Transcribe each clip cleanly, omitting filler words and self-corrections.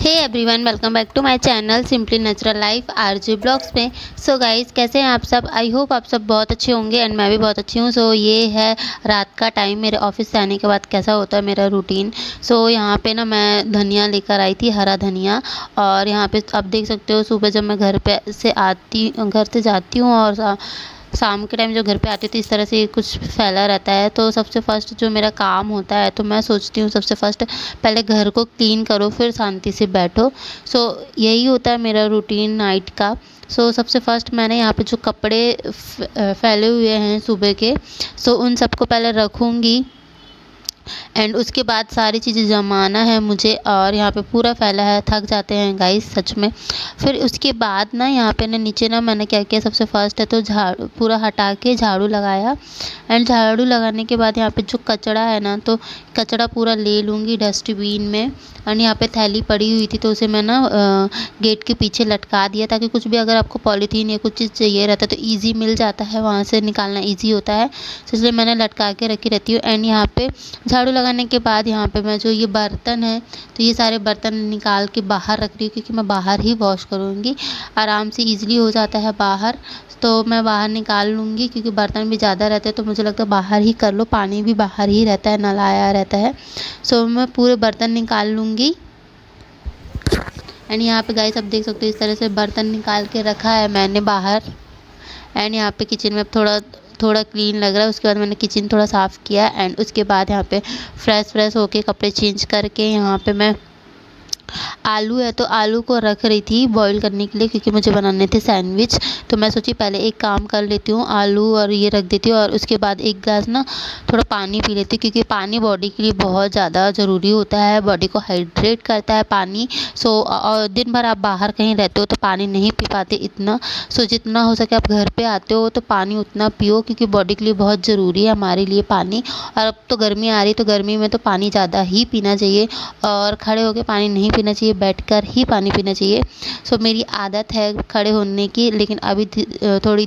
Hey everyone, welcome back to my channel simply natural life RJ blogs में। So guys, कैसे हैं आप सब? आई होप आप सब बहुत अच्छे होंगे एंड मैं भी बहुत अच्छी हूँ। सो ये है रात का टाइम, मेरे ऑफिस से आने के बाद कैसा होता है मेरा रूटीन। सो यहाँ पे ना मैं धनिया लेकर आई थी, हरा धनिया। और यहाँ पे आप देख सकते हो, सुबह जब मैं घर से जाती हूँ और शाम के टाइम जब घर पे आती हूँ तो इस तरह से कुछ फैला रहता है। तो सबसे फर्स्ट जो मेरा काम होता है, तो मैं सोचती हूँ सबसे फर्स्ट पहले घर को क्लीन करो, फिर शांति से बैठो। सो यही होता है मेरा रूटीन नाइट का। सो सबसे फर्स्ट मैंने यहाँ पे जो कपड़े फैले हुए हैं सुबह के, सो उन सबको पहले रखूँगी एंड उसके बाद सारी चीज़ें जमाना है मुझे। और यहाँ पे पूरा फैला है, थक जाते हैं गाइस सच में। फिर उसके बाद ना यहाँ पे ना नीचे ना मैंने क्या किया, सबसे फर्स्ट है तो झाड़ू पूरा हटा के झाड़ू लगाया। एंड झाड़ू लगाने के बाद यहाँ पे जो कचरा है ना, तो कचरा पूरा ले लूँगी डस्टबिन में। एंड यहाँ पे थैली पड़ी हुई थी तो उसे मैं ना गेट के पीछे लटका दिया, ताकि कुछ भी अगर आपको पॉलीथीन या कुछ चीज़ चाहिए रहता है तो ईज़ी मिल जाता है, वहाँ से निकालना ईज़ी होता है। तो इसलिए मैंने लटका के रखी रहती हूँ। एंड यहाँ पे झाड़ू लगाने के बाद यहाँ पे मैं जो ये बर्तन है, तो ये सारे बर्तन निकाल के बाहर रख रही हूँ, क्योंकि मैं बाहर ही वॉश करूँगी। आराम से ईज़िली हो जाता है बाहर, तो मैं बाहर निकाल लूँगी। क्योंकि बर्तन भी ज़्यादा रहते हैं तो मुझे लगता है बाहर ही कर लो, पानी भी बाहर ही रहता है, नल आया रहता है। सो मैं पूरे बर्तन निकाल लूँगी। एंड यहाँ पे गाइस आप देख सकते हो, इस तरह से बर्तन निकाल के रखा है मैंने बाहर। एंड यहाँ पे किचन में थोड़ा थोड़ा क्लीन लग रहा है। उसके बाद मैंने किचन थोड़ा साफ़ किया एंड उसके बाद यहाँ पे फ्रेश होके कपड़े चेंज करके यहाँ पे मैं आलू है तो आलू को रख रही थी बॉईल करने के लिए, क्योंकि मुझे बनाने थे सैंडविच। तो मैं सोची पहले एक काम कर लेती हूँ, आलू और ये रख देती हूँ और उसके बाद एक गिलास ना थोड़ा पानी पी लेती हूँ, क्योंकि पानी बॉडी के लिए बहुत ज़्यादा ज़रूरी होता है, बॉडी को हाइड्रेट करता है पानी। सो और दिन भर आप बाहर कहीं रहते हो तो पानी नहीं पी पाते इतना। सो जितना हो सके आप घर पे आते हो तो पानी उतना पियो, क्योंकि बॉडी के लिए बहुत ज़रूरी है हमारे लिए पानी। और अब तो गर्मी आ रही है तो गर्मी में तो पानी ज़्यादा ही पीना चाहिए, और खड़े होकर पानी नहीं पीना चाहिए, बैठकर ही पानी पीना चाहिए। सो मेरी आदत है खड़े होने की, लेकिन अभी थोड़ी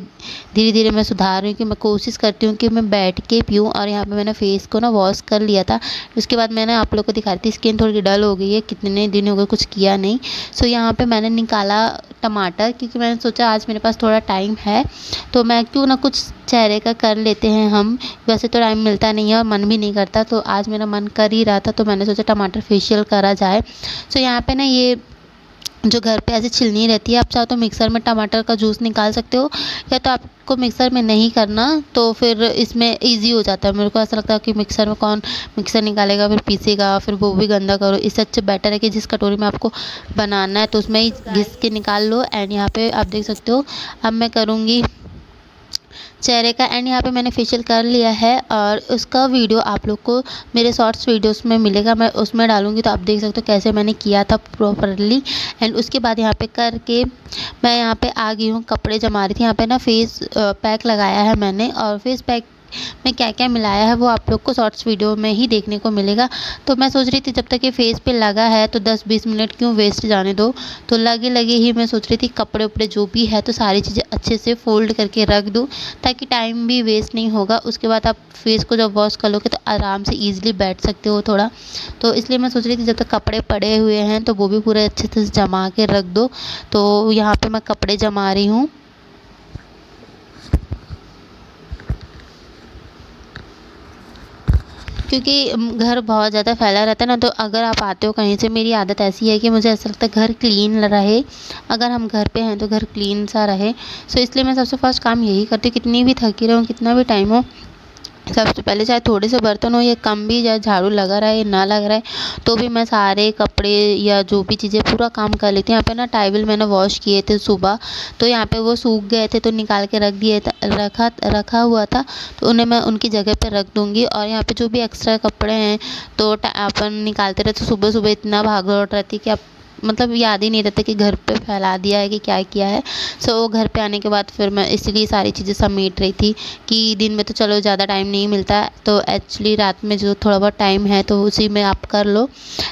धीरे धीरे मैं सुधार रही हूँ कि मैं कोशिश करती हूँ कि मैं बैठ के पीऊँ। और यहाँ पे मैंने फेस को ना वॉश कर लिया था। उसके बाद मैंने आप लोग को दिखा रही थी, स्किन थोड़ी डल हो गई है, कितने दिन हो गए कुछ किया नहीं। सो यहाँ पे मैंने निकाला टमाटर, क्योंकि मैंने सोचा आज मेरे पास थोड़ा टाइम है तो मैं क्यों ना कुछ चेहरे का कर लेते हैं हम। वैसे तो टाइम मिलता नहीं है और मन भी नहीं करता, तो आज मेरा मन कर ही रहा था तो मैंने सोचा टमाटर फेशियल करा जाए। सो यहाँ पे ना ये जो घर पे ऐसे छिलनी रहती है, आप चाहो तो मिक्सर में टमाटर का जूस निकाल सकते हो, या तो आपको मिक्सर में नहीं करना तो फिर इसमें इजी हो जाता है। मेरे को ऐसा लगता है कि मिक्सर में कौन मिक्सर निकालेगा, फिर पीसेगा, फिर वो भी गंदा करो। इससे अच्छा बेटर है कि जिस कटोरी में आपको बनाना है तो उसमें ही घिस के निकाल लो। एंड यहाँ पे आप देख सकते हो, अब मैं करूँगी चेहरे का। एंड यहाँ पे मैंने फेशियल कर लिया है और उसका वीडियो आप लोग को मेरे शॉर्ट्स वीडियोस में मिलेगा, मैं उसमें डालूँगी, तो आप देख सकते हो कैसे मैंने किया था प्रॉपरली। एंड उसके बाद यहाँ पे करके मैं यहाँ पे आ गई हूँ, कपड़े जमा रही थी। यहाँ पे ना फेस पैक लगाया है मैंने, और फेस पैक में क्या क्या मिलाया है वो आप लोग को शॉर्ट्स वीडियो में ही देखने को मिलेगा। तो मैं सोच रही थी जब तक ये फेस पे लगा है तो 10-20 मिनट क्यों वेस्ट जाने दो। तो लगे लगे ही मैं सोच रही थी कपड़े उपड़े जो भी है तो सारी चीज़ें अच्छे से फोल्ड करके रख दूँ, ताकि टाइम भी वेस्ट नहीं होगा। उसके बाद आप फेस को जब वॉश कर लोगे तो आराम से ईजिली बैठ सकते हो थोड़ा। तो इसलिए मैं सोच रही थी जब तक कपड़े पड़े हुए हैं तो वो भी पूरे अच्छे से जमा के रख दो। तो यहाँ पर मैं कपड़े जमा रही हूँ। क्योंकि घर बहुत ज़्यादा फैला रहता है ना, तो अगर आप आते हो कहीं से, मेरी आदत ऐसी है कि मुझे ऐसा लगता है घर क्लीन रहे, अगर हम घर पे हैं तो घर क्लीन सा रहे। सो इसलिए मैं सबसे फर्स्ट काम यही करती हूँ, कितनी भी थकी रहूँ, कितना भी टाइम हो, सबसे पहले चाहे थोड़े से बर्तन हो या कम भी, या झाड़ू लगा रहा है या ना लग रहा है, तो भी मैं सारे कपड़े या जो भी चीज़ें पूरा काम कर लेती हूँ। यहाँ पे ना टावल मैंने वॉश किए थे सुबह, तो यहाँ पे वो सूख गए थे तो निकाल के रखा हुआ था, तो उन्हें मैं उनकी जगह पे रख दूँगी। और यहाँ पे जो भी एक्स्ट्रा कपड़े हैं तो अपन निकालते रहते, सुबह सुबह इतना भाग दौड़ रहती है कि आप मतलब याद ही नहीं रहता कि घर पे फैला दिया है कि क्या किया है। सो घर पे आने के बाद फिर मैं इसलिए सारी चीज़ें समेट रही थी कि दिन में तो चलो ज़्यादा टाइम नहीं मिलता, तो एक्चुअली रात में जो थोड़ा बहुत टाइम है तो उसी में आप कर लो।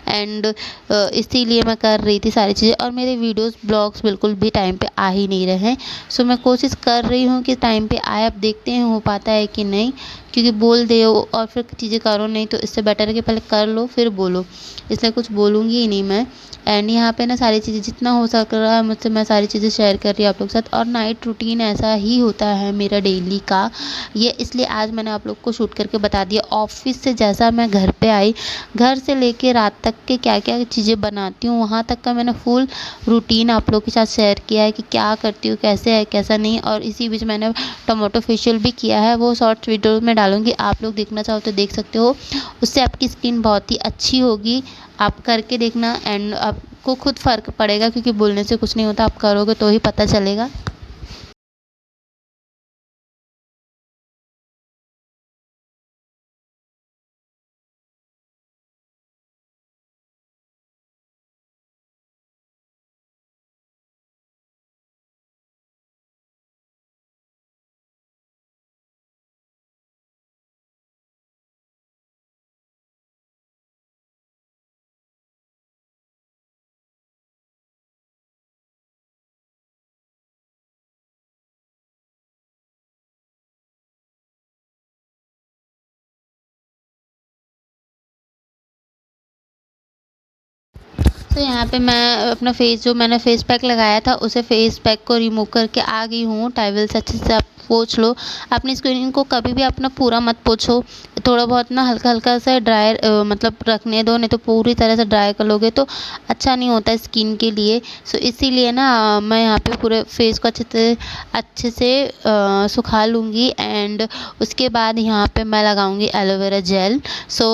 एंड इसीलिए मैं कर रही थी सारी चीज़ें। और मेरे वीडियोस ब्लॉग्स बिल्कुल भी टाइम पे आ ही नहीं रहे हैं। सो मैं कोशिश कर रही हूँ कि टाइम पे आए, अब देखते हैं हो पाता है कि नहीं, क्योंकि बोल दे और फिर चीज़ें करो नहीं, तो इससे बेटर है कि पहले कर लो फिर बोलो, इसलिए कुछ बोलूँगी ही नहीं मैं। एंड यहाँ पे ना सारी चीज़ें जितना हो सक रहा है मुझसे मैं सारी चीज़ें शेयर कर रही हूँ आप लोग के साथ। और नाइट रूटीन ऐसा ही होता है मेरा डेली का, ये इसलिए आज मैंने आप लोग को शूट करके बता दिया। ऑफिस से जैसा मैं घर पे आई, घर से लेके रात तक के क्या क्या चीज़ें बनाती हूँ वहाँ तक का मैंने फुल रूटीन आप लोग के साथ शेयर किया है कि क्या करती हूँ, कैसे है कैसा नहीं। और इसी बीच मैंने टमाटो फेशियल भी किया है, वो शॉर्ट्स वीडियो में डालूंगी, आप लोग देखना चाहो तो देख सकते हो। उससे आपकी स्किन बहुत ही अच्छी होगी, आप करके देखना एंड आपको खुद फ़र्क पड़ेगा, क्योंकि बोलने से कुछ नहीं होता, आप करोगे तो ही पता चलेगा। तो यहाँ पे मैं अपना फेस जो मैंने फेस पैक लगाया था उसे फेस पैक को रिमूव करके आ गई हूँ। टॉवल से अच्छे से आप पोंछ लो। अपनी स्किन को कभी भी अपना पूरा मत पोंछो, थोड़ा बहुत ना हल्का हल्का सा ड्राई मतलब रखने दो, नहीं तो पूरी तरह से ड्राई कर लोगे तो अच्छा नहीं होता स्किन के लिए। सो इसीलिए ना मैं यहाँ पे पूरे फेस को अच्छे से सुखा लूँगी एंड उसके बाद यहाँ पे मैं लगाऊंगी एलोवेरा जेल। सो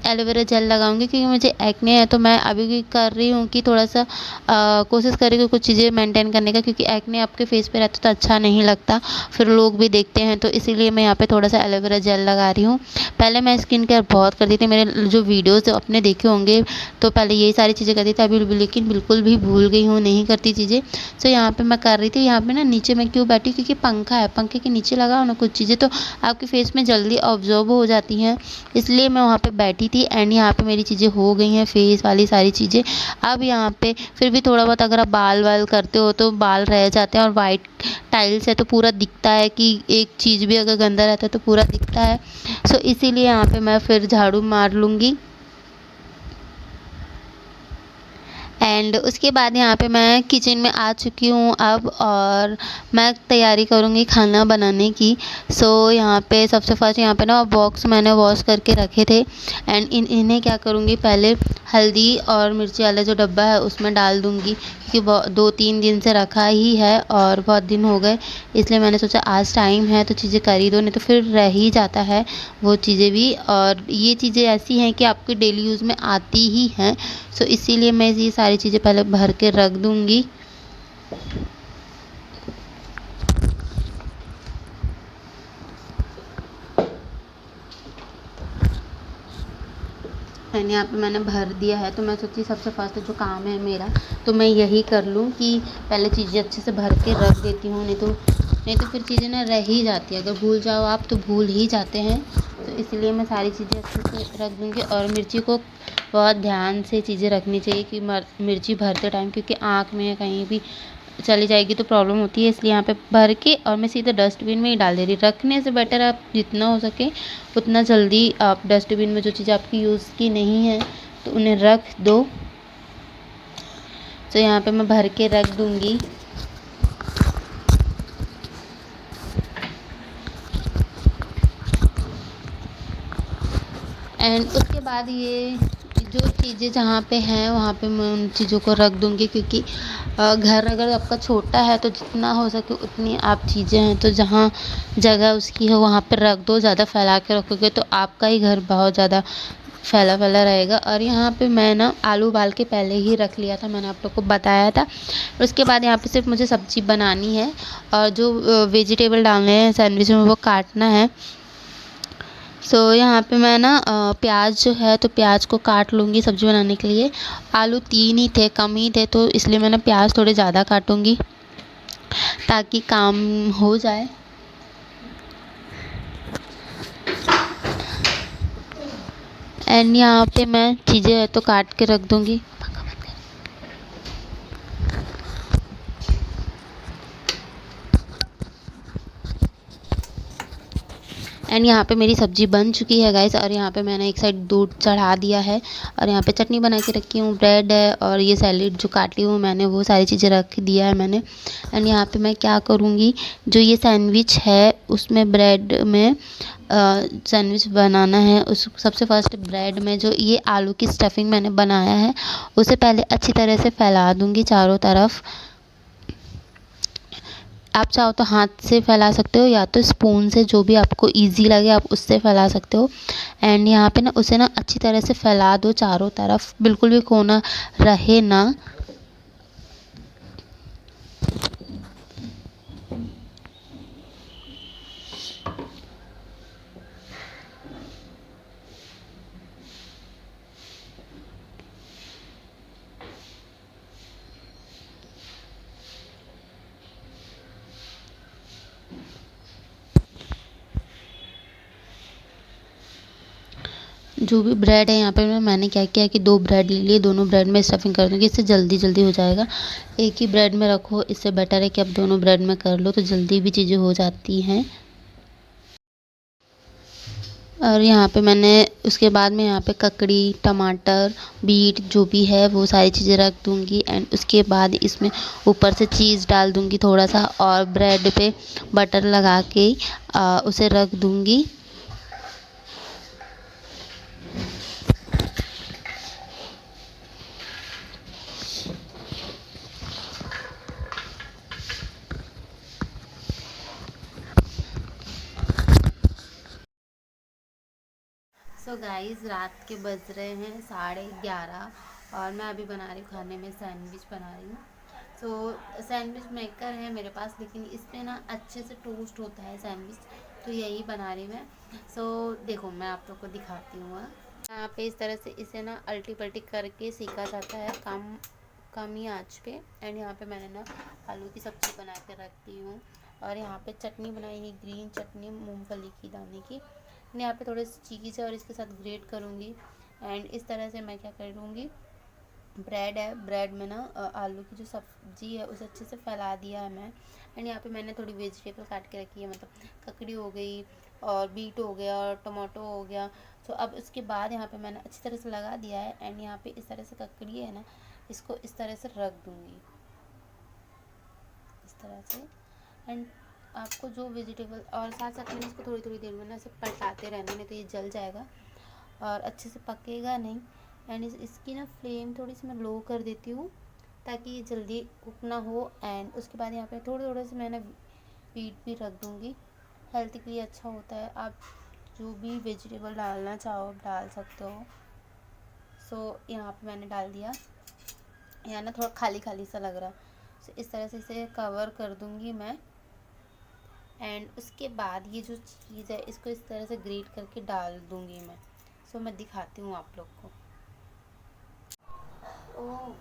एलोवेरा जेल लगाऊंगी क्योंकि मुझे एक्ने है, तो मैं अभी भी कर रही हूँ कि थोड़ा सा कोशिश करेंगे कुछ चीज़ें मेंटेन करने का, क्योंकि एक्ने आपके फेस पे रहता तो अच्छा नहीं लगता, फिर लोग भी देखते हैं। तो इसीलिए मैं यहाँ पे थोड़ा सा एलोवेरा जेल लगा रही हूँ। पहले मैं स्किन केयर बहुत करती थी, मेरे जो वीडियोज़ अपने देखे होंगे तो पहले यही सारी चीज़ें करती थी, अभी लेकिन बिल्कुल भी भूल गई हूँ नहीं करती चीज़ें। सो यहाँ पे मैं कर रही थी। यहाँ पे ना नीचे मैं क्यों बैठी, क्योंकि पंखा है, पंखे के नीचे लगाओ ना कुछ चीज़ें तो आपके फेस में जल्दी ऑब्जॉर्ब हो जाती हैं, इसलिए मैं वहाँ पे बैठी थी। एंड यहाँ पे मेरी चीज़ें हो गई हैं, फेस वाली सारी चीज़ें। अब यहाँ पे फिर भी थोड़ा बहुत अगर आप बाल वाल करते हो तो बाल रह जाते हैं, और वाइट टाइल्स है तो पूरा दिखता है कि एक चीज़ भी अगर गंदा रहता है तो पूरा दिखता है। सो इसीलिए यहाँ पे मैं फिर झाड़ू मार लूँगी। एंड उसके बाद यहाँ पे मैं किचन में आ चुकी हूँ अब, और मैं तैयारी करूँगी खाना बनाने की। सो यहाँ पे सबसे फर्स्ट यहाँ पे ना बॉक्स मैंने वॉश करके रखे थे एंड इन्हें क्या करूँगी, पहले हल्दी और मिर्ची वाला जो डब्बा है उसमें डाल दूँगी, क्योंकि 2-3 दिन से रखा ही है और बहुत दिन हो गए, इसलिए मैंने सोचा आज टाइम है तो चीज़ें कर ही दो, नहीं तो फिर रह ही जाता है वो चीज़ें भी। और ये चीज़ें ऐसी हैं कि आपके डेली यूज़ में आती ही हैं, सो इसीलिए मैं ये सारी चीज़ें पहले भर के रख दूँगी। एंड यहाँ पे मैंने भर दिया है, तो मैं सोची सबसे फर्स्ट जो काम है मेरा तो मैं यही कर लूँ कि पहले चीज़ें अच्छे से भर के रख देती हूँ, नहीं तो फिर चीज़ें ना रह ही जाती है, अगर भूल जाओ आप तो भूल ही जाते हैं। तो इसलिए मैं सारी चीज़ें अच्छे से रख दूँगी। और मिर्ची को बहुत ध्यान से चीज़ें रखनी चाहिए कि मिर्ची भरते टाइम, क्योंकि आँख में कहीं भी चली जाएगी तो प्रॉब्लम होती है, इसलिए यहाँ पे भर के और मैं सीधे डस्टबिन में ही डाल दे रही। रखने से बेटर आप जितना हो सके उतना जल्दी आप डस्टबिन में जो चीज़ आपकी यूज़ की नहीं है तो उन्हें रख दो। तो यहाँ पे मैं भर के रख दूँगी। एंड उसके बाद ये जो चीज़ें जहाँ पे हैं वहाँ पे मैं उन चीज़ों को रख दूँगी, क्योंकि घर अगर आपका छोटा है तो जितना हो सके उतनी आप चीज़ें हैं तो जहाँ जगह उसकी है वहाँ पे रख दो। ज़्यादा फैला के रखोगे तो आपका ही घर बहुत ज़्यादा फैला फैला रहेगा। और यहाँ पे मैं ना आलू उबाल के पहले ही रख लिया था, मैंने आप लोग को बताया था। उसके बाद यहाँ पे सिर्फ मुझे सब्ज़ी बनानी है और जो वेजिटेबल डालने हैं सैंडविच में वो काटना है। सो यहाँ पे मैं ना प्याज जो है तो प्याज को काट लूँगी सब्ज़ी बनाने के लिए। आलू 3 ही थे, कम ही थे, तो इसलिए मैंने प्याज थोड़े ज़्यादा काटूँगी ताकि काम हो जाए। एंड यहाँ पे मैं चीज़ें तो काट के रख दूँगी। एंड यहाँ पे मेरी सब्ज़ी बन चुकी है गाइस, और यहाँ पे मैंने एक साइड दूध चढ़ा दिया है, और यहाँ पे चटनी बना के रखी हूँ, ब्रेड है, और ये सैलेड जो काटी हूँ मैंने वो सारी चीज़ें रख दिया है मैंने। एंड यहाँ पे मैं क्या करूँगी, जो ये सैंडविच है उसमें ब्रेड में सैंडविच बनाना है। उस सबसे फर्स्ट ब्रेड में जो ये आलू की स्टफिंग मैंने बनाया है उसे पहले अच्छी तरह से फैला दूँगी चारों तरफ। आप चाहो तो हाथ से फैला सकते हो या तो स्पून से, जो भी आपको इजी लगे आप उससे फैला सकते हो। एंड यहाँ पे ना उसे ना अच्छी तरह से फैला दो चारों तरफ, बिल्कुल भी कोना रहे ना। जो भी ब्रेड है यहाँ पे मैंने क्या किया कि 2 ब्रेड ले लिए, दोनों ब्रेड में स्टफिंग कर दूँगी, इससे जल्दी जल्दी हो जाएगा। एक ही ब्रेड में रखो, इससे बेटर है कि आप दोनों ब्रेड में कर लो तो जल्दी भी चीज़ें हो जाती हैं। और यहाँ पे मैंने उसके बाद में यहाँ पे ककड़ी, टमाटर, बीट जो भी है वो सारी चीज़ें रख दूँगी। एंड उसके बाद इसमें ऊपर से चीज़ डाल दूँगी थोड़ा सा, और ब्रेड पे बटर लगा के उसे रख दूँगी। सो गाइस, रात के बज रहे हैं 11:30 और मैं अभी बना रही हूँ खाने में सैंडविच बना रही हूँ। सो सैंडविच मेकर है मेरे पास, लेकिन इसमें ना अच्छे से टोस्ट होता है सैंडविच, तो यही बना रही मैं। सो देखो मैं आप लोग को दिखाती हूँ। यहाँ पे इस तरह से इसे ना अल्टी पल्टी करके सेका जाता है कम ही आँच पे। एंड यहाँ पे मैंने ना आलू की सब्ज़ी बना के रखती हूँ, और यहाँ पे चटनी बनाई है, ग्रीन चटनी मूंगफली की दाने की। यहाँ पे थोड़े से चीज़ है और इसके साथ ग्रेट करूँगी। एंड इस तरह से मैं क्या करूँगी, ब्रेड है, ब्रेड में ना आलू की जो सब्जी है उसे अच्छे से फैला दिया है मैं। एंड यहाँ पे मैंने थोड़ी वेजिटेबल काट के रखी है, मतलब ककड़ी हो गई और बीट हो गया और टमाटो हो गया। तो अब उसके बाद यहाँ पे मैंने अच्छी तरह से लगा दिया है। एंड यहाँ पे इस तरह से ककड़ी है ना, इसको इस तरह से रख दूँगी, इस तरह से। एंड आपको जो वेजिटेबल और साथ साथ में इसको थोड़ी थोड़ी देर में ना इसे पलटाते रहना, नहीं तो ये जल जाएगा और अच्छे से पकेगा नहीं। एंड इसकी ना फ्लेम थोड़ी सी मैं लो कर देती हूँ ताकि ये जल्दी कुक ना हो। एंड उसके बाद यहाँ पे थोड़े थोड़े से मैंने बीट भी रख दूँगी, हेल्थ के लिए अच्छा होता है। आप जो भी वेजिटेबल डालना चाहो डाल सकते हो। सो यहाँ पे मैंने डाल दिया, यहाँ ना थोड़ा खाली खाली सा लग रहा, सो इस तरह से इसे कवर कर दूँगी मैं। एंड उसके बाद ये जो चीज़ है इसको इस तरह से ग्रेट करके डाल दूँगी मैं। सो मैं दिखाती हूँ आप लोग को। ओह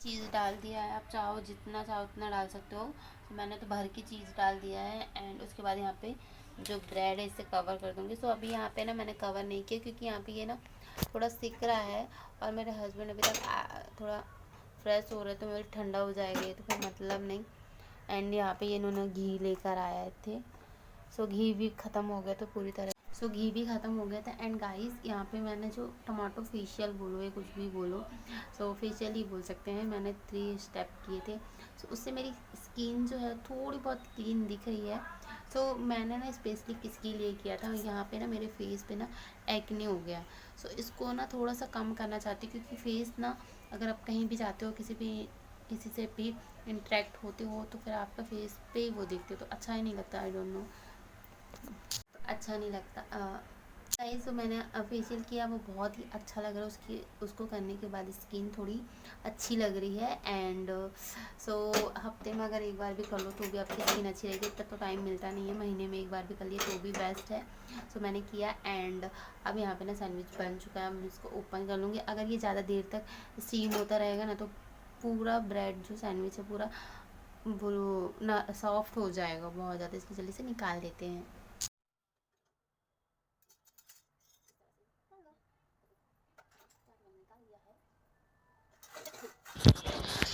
चीज़ डाल दिया है, आप चाहो जितना चाहो उतना डाल सकते हो। तो मैंने तो भर की चीज़ डाल दिया है। एंड उसके बाद यहाँ पे जो ब्रेड है इसे कवर कर दूँगी। सो अभी यहाँ पे ना मैंने कवर नहीं किया क्योंकि यहाँ पे ये ना थोड़ा सिक रहा है, और मेरे हस्बैंड अभी तक थोड़ा फ्रेश हो रहे तो मेरे ठंडा हो जाएगा ये, तो फिर मतलब नहीं। एंड यहाँ पे ये इन्होंने घी लेकर आए थे, सो घी भी ख़त्म हो गया तो पूरी तरह, सो घी भी ख़त्म हो गया था। एंड गाइस यहाँ पे मैंने जो टमाटो फेशियल बोलो या कुछ भी बोलो, सो फेशियल ही बोल सकते हैं, मैंने 3 स्टेप किए थे। सो उससे मेरी स्किन जो है थोड़ी बहुत क्लीन दिख रही है। तो मैंने ना स्पेशली किसके लिए किया था, यहाँ पे ना मेरे फेस पे ना एक्ने हो गया। सो इसको ना थोड़ा सा कम करना चाहती हूँ, क्योंकि फेस ना अगर आप कहीं भी जाते हो, किसी से भी इंटरेक्ट होते हो, तो फिर आपका फेस पे वो देखते हो तो अच्छा ही नहीं लगता। आई डोंट नो, अच्छा नहीं लगता। गाइस तो मैंने फेशियल किया, वो बहुत ही अच्छा लग रहा है। उसको करने के बाद स्किन थोड़ी अच्छी लग रही है। एंड सो हफ्ते में अगर एक बार भी कर लो तो भी आपकी स्किन अच्छी रहेगी। इतना तो टाइम मिलता नहीं है, महीने में एक बार भी कर लिए तो भी बेस्ट है। सो मैंने किया एंड अब यहाँ पे ना सैंडविच बन चुका है। मैं इसको ओपन कर लूँगी। अगर ये ज़्यादा देर तक स्टीम होता रहेगा ना, तो पूरा ब्रेड जो सैंडविच है पूरा वो ना सॉफ्ट हो जाएगा बहुत ज़्यादा। इसकी जल्दी से निकाल देते हैं।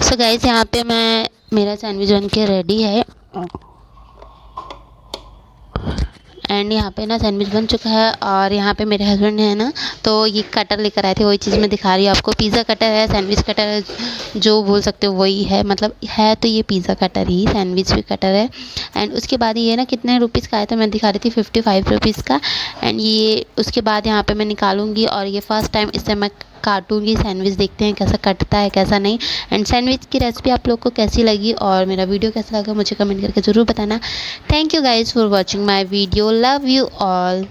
सो गाइस यहाँ पे मेरा सैंडविच बन के रेडी है। एंड यहाँ पे ना सैंडविच बन चुका है। और यहाँ पे मेरे हस्बैंड है ना, तो ये कटर लेकर आए थे। वही चीज़ मैं दिखा रही हूँ आपको। पिज़्ज़ा कटर है, सैंडविच कटर है, जो बोल सकते हो वही है। मतलब है तो ये पिज़्ज़ा कटर ही, सैंडविच भी कटर है। एंड उसके बाद ये ना कितने रुपीज़ का आया था, मैं दिखा रही थी 55 रुपीज़ का। एंड ये उसके बाद यहाँ पे मैं निकालूंगी और ये फर्स्ट टाइम इससे मैं काटूंगी सैंडविच। देखते हैं कैसा कटता है कैसा नहीं। एंड सैंडविच की रेसिपी आप लोग को कैसी लगी और मेरा वीडियो कैसा लगा मुझे कमेंट करके ज़रूर बताना। Thank you guys for watching my video. Love you all.